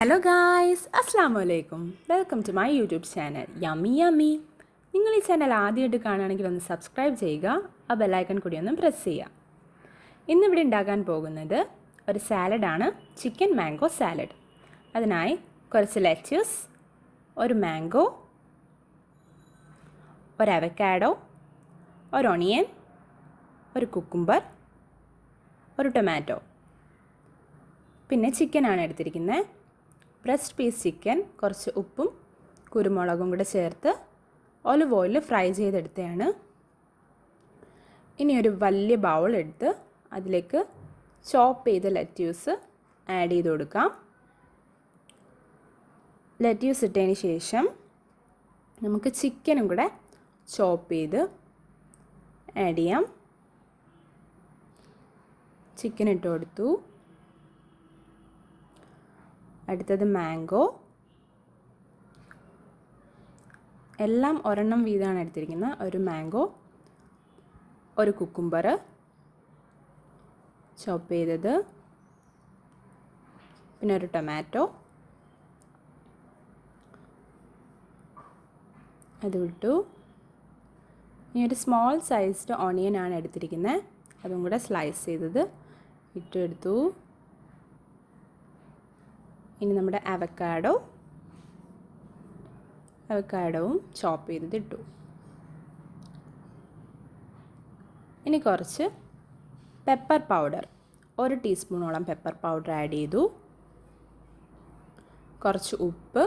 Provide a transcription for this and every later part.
Hello guys, അസ്സാം വലൈക്കും. Welcome to my YouTube channel yummy yummy. നിങ്ങൾ ഈ ചാനൽ ആദ്യമായിട്ട് കാണുകയാണെങ്കിൽ ഒന്ന് സബ്സ്ക്രൈബ് ചെയ്യുക, ആ ബെല്ലൈക്കൺ കൂടി ഒന്ന് പ്രസ് ചെയ്യുക. ഇന്നിവിടെ ഉണ്ടാക്കാൻ പോകുന്നത് ഒരു സാലഡാണ്, ചിക്കൻ മാംഗോ സാലഡ്. അതിനായി കുറച്ച് ലെറ്റ്യൂസ്, ഒരു മാംഗോ, ഒരു അവക്കാഡോ, ഒരു ഒണിയൻ, ഒരു കുക്കുംബർ, ഒരു ടൊമാറ്റോ, പിന്നെ ചിക്കനാണ് എടുത്തിരിക്കുന്നത്. ബ്രസ്റ്റ് പീസ് ചിക്കൻ കുറച്ച് ഉപ്പും കുരുമുളകും കൂടെ ചേർത്ത് ഒലിവ് ഓയിൽ ഫ്രൈ ചെയ്തെടുത്തതാണ്. ഇനി ഒരു വലിയ ബൗൾ എടുത്ത് അതിലേക്ക് ചോപ്പ് ചെയ്ത ലെറ്റ്യൂസ് ആഡ് ചെയ്ത് കൊടുക്കാം. ലെറ്റ്യൂസ് ഇട്ടതിന് ശേഷം നമുക്ക് ചിക്കനും കൂടെ ചോപ്പ് ചെയ്ത് ആഡ് ചെയ്യാം. ചിക്കൻ ഇട്ട് കൊടുത്തു. അടുത്തത് മാംഗോ. എല്ലാം ഒരെണ്ണം വീതമാണ് എടുത്തിരിക്കുന്നത്. ഒരു മാംഗോ, ഒരു കുക്കുംബർ ചോപ്പ് ചെയ്തത്, പിന്നെ ഒരു ടൊമാറ്റോ അത് വിട്ടു. ഇനി ഒരു സ്മോൾ സൈസ്ഡ് ഓണിയനാണ് എടുത്തിരിക്കുന്നത്, അതും കൂടെ സ്ലൈസ് ചെയ്തത് ഇട്ടെടുത്തു. ഇനി നമ്മുടെ അവക്കാഡോവും ചോപ്പ് ചെയ്തത് ഇട്ടു. ഇനി കുറച്ച് പെപ്പർ പൗഡർ, 1 ടീസ്പൂണോളം പെപ്പർ പൗഡർ ആഡ് ചെയ്തു. കുറച്ച് ഉപ്പ്,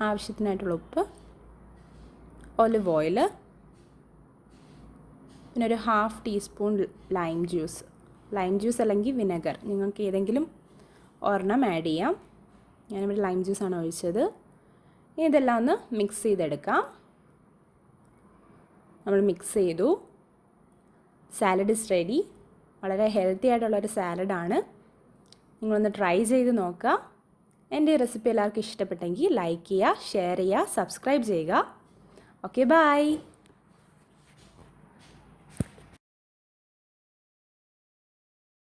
ആവശ്യത്തിനായിട്ടുള്ള ഉപ്പ്, ഒലിവ് ഓയിൽ, പിന്നെ ഒരു 1/2 ടീസ്പൂൺ ലൈം ജ്യൂസ് അല്ലെങ്കിൽ വിനെഗർ, നിങ്ങൾക്ക് ഏതെങ്കിലും ഒരെണ്ണം ആഡ് ചെയ്യാം. ഞാനിവിടെ ലൈം ജ്യൂസാണ് ഒഴിച്ചത്. ഇനി ഇതെല്ലാം ഒന്ന് മിക്സ് ചെയ്തെടുക്കാം. നമ്മൾ മിക്സ് ചെയ്തു. Salad is ready. വളരെ ഹെൽത്തി ആയിട്ടുള്ളൊരു സാലഡാണ്. നിങ്ങളൊന്ന് ട്രൈ ചെയ്ത് നോക്കുക. എൻ്റെ ഈ റെസിപ്പി എല്ലാവർക്കും ഇഷ്ടപ്പെട്ടെങ്കിൽ ലൈക്ക് ചെയ്യുക, ഷെയർ ചെയ്യുക, സബ്സ്ക്രൈബ് ചെയ്യുക. Okay, by.